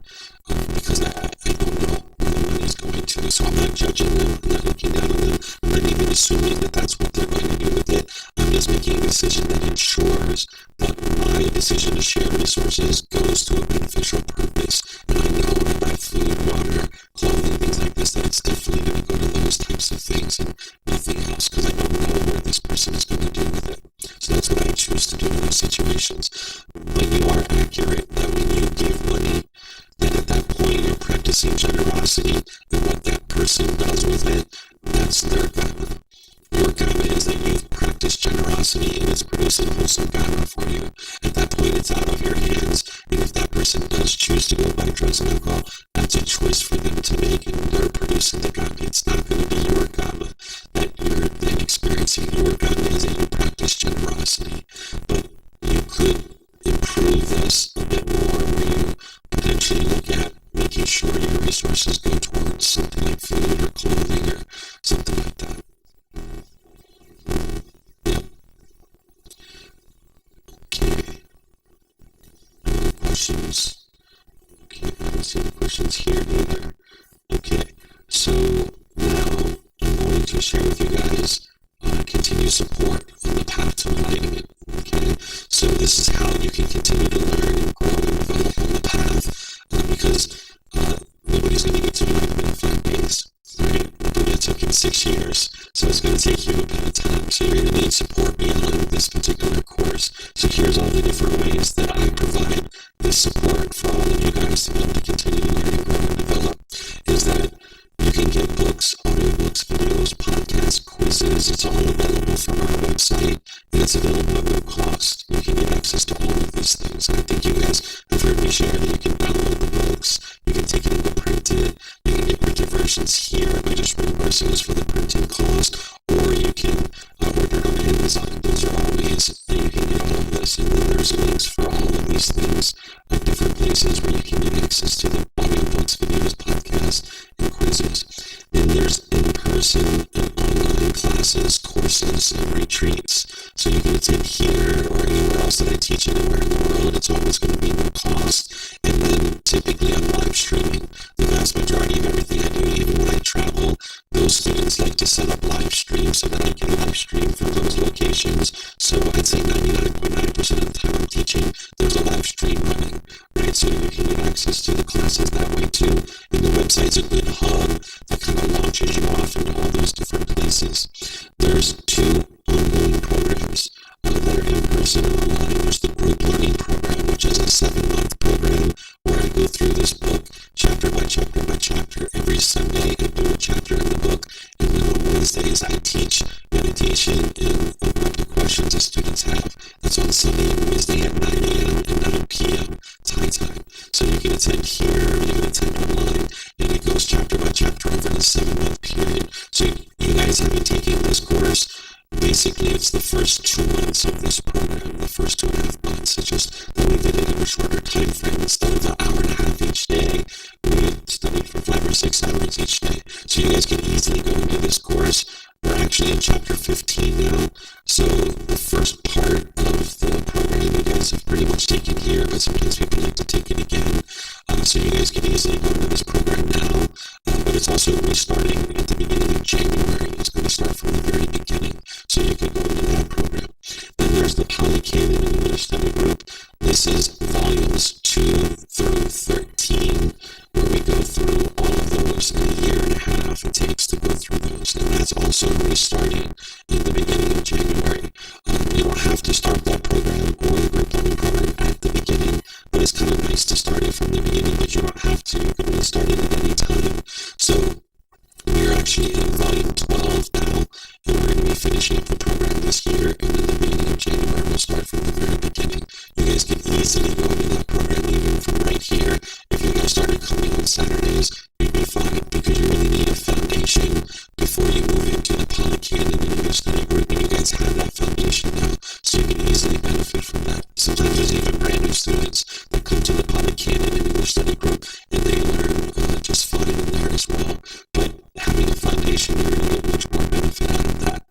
because I don't know where the money is going to. So I'm not judging them, I'm not looking down on them, I'm not even assuming that that's what they're going to do with it. I'm just making a decision that ensures that my decision to share resources goes to a beneficial purpose. And I know that by food, water, clothing, things like this, that it's definitely going to go to those types of things and nothing else, because I don't know where this person is going to do with it. So that's what I choose to do in those situations. But you are accurate that when you give money, then at that point you're practicing generosity, and what that person does with it, that's their karma. Your karma is that you've practiced generosity and it's producing wholesome karma for you. At that point, it's out of your hands. And if that person does choose to go buy drugs and alcohol, that's a choice for them to make, and they're producing the karma. It's not going to be your karma that you're then experiencing. Your karma is that you practice generosity. But you could improve this a bit more, where you potentially look at making sure your resources go towards something like food or clothing or something like that. Yep. Okay. Any questions? Okay, I don't see any questions here either. Okay, so now I'm going to share with you guys continued support on the path to enlightenment. Okay, so this is how you can continue to learn and grow and develop on the path, because nobody's going to get to enlightenment in 5 days. Right? The Buddha took him 6 years, so it's going to take you a bit of time. So you're going to need support beyond this particular course. So here's all the different ways that I provide this support for all of you guys to be able to continue to learn and grow and develop. Is that you can get books, audiobooks, videos, podcasts, quizzes. It's all available from our website, and it's available at no cost. You can get access to all of these things. And I think you guys have heard me share that you can download the books, you can take it and print it, you can get printed versions here by just reimbursing us for the printing cost, or you can order it on Amazon. Those are all ways that you can get all of this. And then there's links for all of these things at different places where you can get access to the audiobooks, videos, podcasts, and quizzes. And there's in-person and online classes, courses, and retreats. So you can attend here or anywhere else that I teach anywhere in the world. It's always going to be no cost. And then typically I'm live streaming. The vast majority of everything I do, even when I travel, those students like to set up live streams so that I can live stream from those locations. So I'd say 99.9% of the time I'm teaching, there's a live stream running, right? So you can get access to the classes that way too. And the website's a good hub that kind of launches you off into all those different places. There's 2 ongoing programs that are in person and online. There's the group learning program, which is a 7-month program where I go through this book chapter by chapter by chapter. Every Sunday I do a chapter in the book, and then on Wednesdays I teach meditation and open up the questions that students have. That's on Sunday and Wednesday at 9 a.m. and 9 p.m. Thai time. So you can attend here or you can attend online, and it goes chapter by chapter over the 7-month period. So you guys have been taking this course. Basically, it's the first 2 months of this program, the first 2.5 months. It's just that we did it in a shorter time frame. Instead of an hour and a half each day, we studied for 5 or 6 hours each day. So you guys can easily go into this course. We're actually in chapter 15 now. So the first part of the program you guys have pretty much taken here, but sometimes people like to take it again. So you guys can easily go into this program now. But it's also restarting at the beginning of January. It's going to start from the very beginning. So you can go into that program. Then there's the Pali Canon and English Study Group. This is volumes 2 through 13, where we go through all of those in a year and a half it takes to go through those. And that's also restarting in the beginning of January. You don't have to start that program or the group learning program at the beginning, but it's kind of nice to start it from the beginning, but you don't have to. You can really start it at any time. So we're actually in volume 12 now, and we're going to be finishing up the program this year, and in the beginning of January we'll start from the very beginning. You guys can easily go into that program even from right here. If you guys started coming on Saturdays, you'd be fine, because you really need a foundation before you move into the Pali Canon and English Study Group, and you guys have that foundation now, so you can easily benefit from that. Sometimes there's even brand new students that come to the Pali Canon and English Study Group, and they learn just fine in there as well. But having a foundation, you're going to get much more benefit out of that.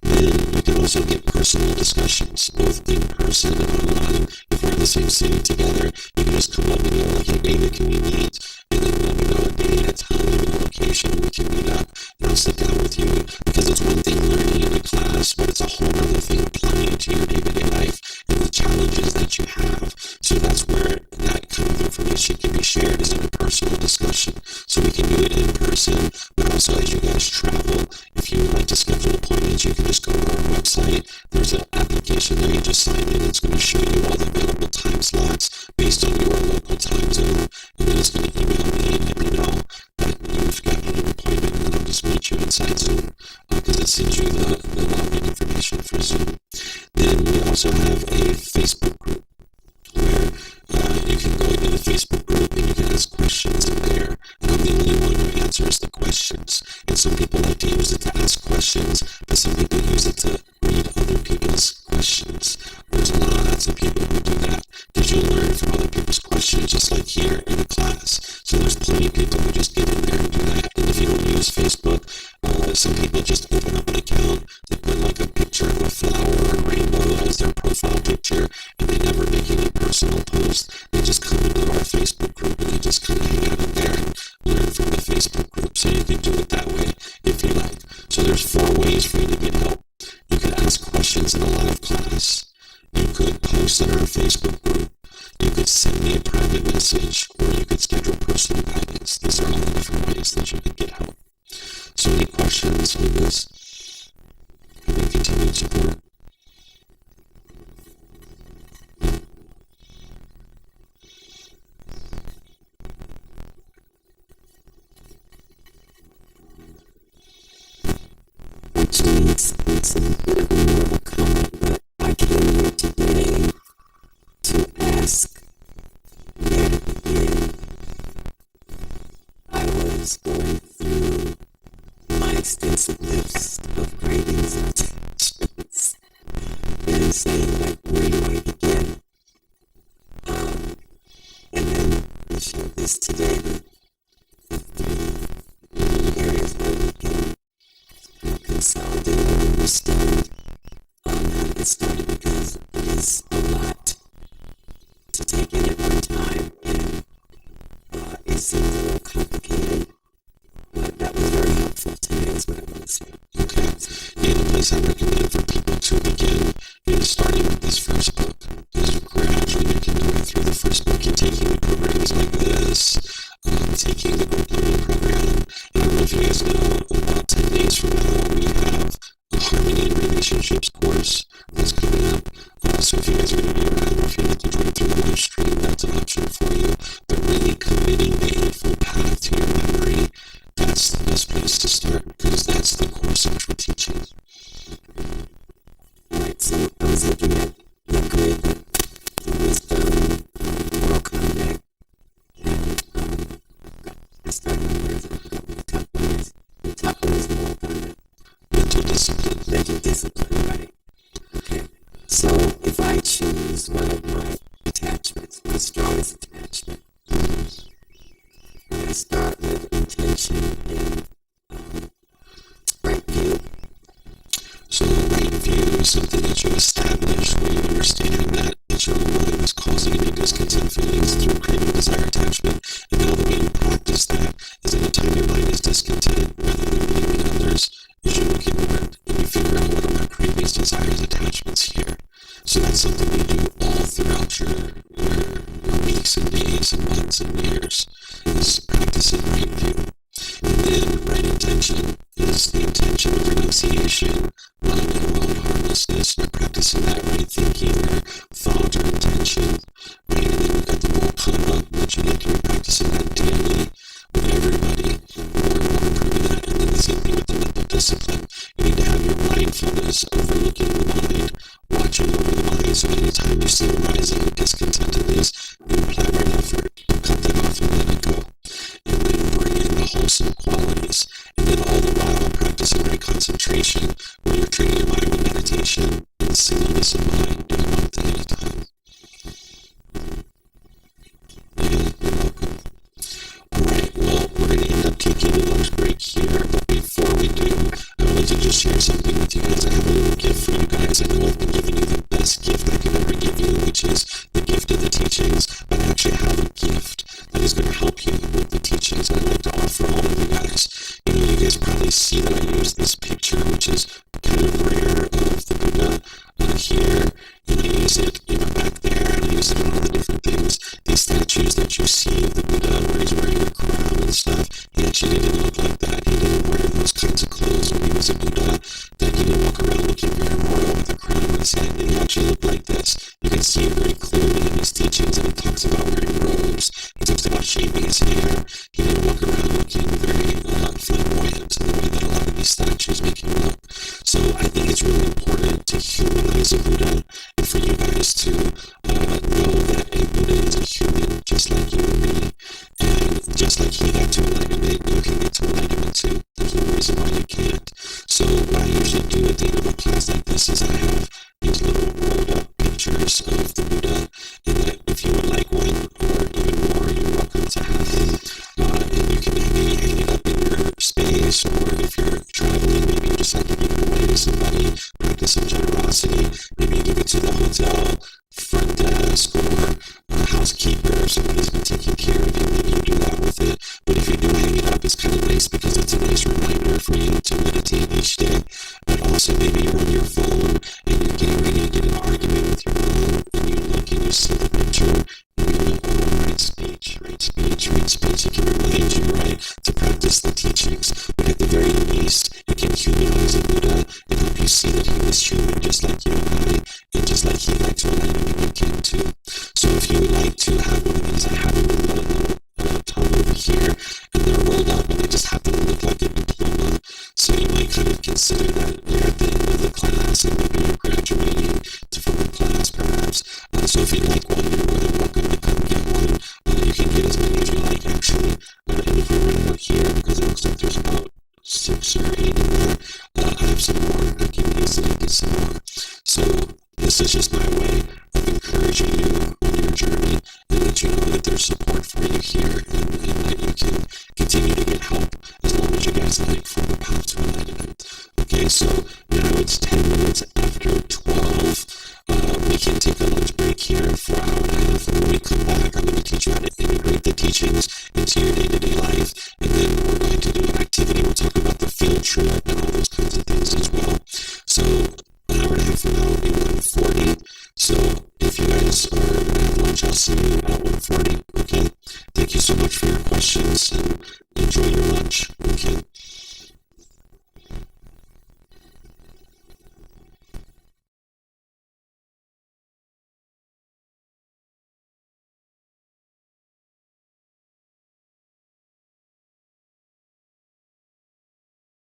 Then you can also get personal discussions, both in person and online. If we're in the same city together, you can just come up and go like, hey David, can we meet? And then let me know a day at a time and a location, we can meet up, and I'll sit down with you. Because it's one thing learning in a class, but it's a whole other thing applying it to your day-to-day life and the challenges that you have. So that's where that kind of information can be shared, is in a personal discussion. So we can do it in person, but also as you guys travel, that you can just go to our website. There's an application there. You just sign in. It's going to show you all the available time slots based on your local time zone. And then it's going to email me and let me know that you've got an appointment, and then I'll just meet you inside Zoom because it sends you the login information for Zoom. Then we also have a Facebook group where you can go into the Facebook group and you can ask questions in there. And I'm the only one who answers the questions. And some people like to use it to ask questions, but some people use it to read other people's questions. There's lots of people who do that because you'll learn from other people's questions, just like here in the class. So there's plenty of people who just get in there and do that. And if you don't use Facebook, some people just open up an account. They put like a picture of a flower or a rainbow as their profile picture, and they never make any personal posts. They just come into our Facebook group and they just kind of hang out in there and learn from the Facebook group. So you can do it that way if you like. So there's 4 ways for you to get help. You could ask questions in a live class. You could post in our Facebook group. You could send me a private message, or you could schedule personal guidance. These are all the different ways that you could get help. So any questions on this? Any continued support? Actually, it's a bit of a more of a comment, but I came here today to ask where to begin. I was going through my extensive list of cravings and attachments and saying, like, where do I begin? And then we showed this today, the 3 areas where we can consolidate and understand how to get started, because it is a lot to take in at one time, and it seems a little complicated, but that was very helpful today is what I want to say. Okay. Yeah, the place I recommend for people to begin is starting with this first book. Is gradually making their way through the first book and taking programs like this, taking the group learning program. And I don't know if you guys know, about 10 days from now, we have a Harmony and Relationships course that's coming up. So if you guys are going to be around, or if you'd like to join through the live stream, that's an option for you. But really committing the Eightfold Path to your memory, that's the best place to start, because that's the core central teaching. Alright, so I was looking at the grid, the wisdom, moral conduct, and I started on where the top one is. The top one is moral conduct. Mental discipline. Mental discipline, right. Okay. So if I choose one of my attachments, my strongest attachment, and I start with intention and right view. So the right view is something that you establish where you understand that your own mind is causing any discontent feelings through craving, desire, attachment. And now the way you practice that is anytime your mind is discontent, rather than blaming others, is you look inward and you figure out what are my cravings, desires, attachments here. So that's something you do all throughout your weeks and days and months and years, is practicing right view. And then right intention is the intention of renunciation, non-ill and harmlessness. You're practicing that right thinking or thought or intention. Right? And then you've got the more Kamma, which you need to be practicing that daily with everybody. More and more improving that. And then the same thing with the mental discipline. You need to have your mindfulness overlooking the mind, watching over the mind. So anytime you see a rising discontentedness, you apply right effort, you cut that off and let it go. And then bring in the wholesome qualities. And then all the while practicing right concentration, where you're training your mind with meditation and singleness of mind, doing one thing at a time. Yeah, you're welcome. Alright, well, we're going to end up taking a lunch break here, but before we do, I wanted to just share something with you guys. I have a little gift for you guys. I know I've been giving you the best gift I could ever give you, which is the gift of the teachings, but I actually have a gift that is going to help you with the teachings, and I'd like to offer all of you guys. You know, you guys probably see that I use this picture, which is kind of rare, of the Buddha here, and I use it, back there, and I use it on all the different things. These statues that you see of the Buddha, where he's wearing a crown and stuff, he actually didn't look like that. He didn't wear those kinds of clothes when he was a Buddha, that he didn't walk is a Buddha, and for you guys to know that a Buddha is a human just like you and me, and just like he got to enlightenment, you can get to enlightenment too. There's no reason why you can't. So what I usually do at the end of a class like this is I have these little rolled up pictures of the Buddha, and that if you would like one or even more, you're welcome to have them. And you can maybe hang it up in your space, or if you're traveling, maybe you decide to give it away to somebody, practice some generosity. Maybe you give it to the hotel front desk or a housekeeper, somebody's been taking care of you, maybe you do that with it. But if you do hang it up, it's kind of nice because it's a nice reminder for you to meditate each day. But also maybe you're on your phone and you're getting ready to get an argument with your mom, and you look and you see the picture, and you're like, oh, right speech, right speech, right speech. It can remind you, right, to practice the teachings. But at the very least, it can humanize a Buddha and help you see that he was human just like you and I, and just like he got to enlightenment when he came too. So if you would like to have one of these, I have them in the little tub over here, and they're rolled up, and they just happen to look like a diploma. So you might kind of consider that you're at the end of the class, and maybe you're graduating from the class, perhaps. So if you'd like one, you're more than welcome to come get one. You can get as many as you like, actually. And if we run out here, because it looks like there's about 6 or 8 in there, I have some more. I can easily get some more. So this is just my way of encouraging you on your journey, and let you know that there's support for you here, and that you can continue to get help as long as you guys like from the path to enlightenment. Okay, so now it's 10 minutes after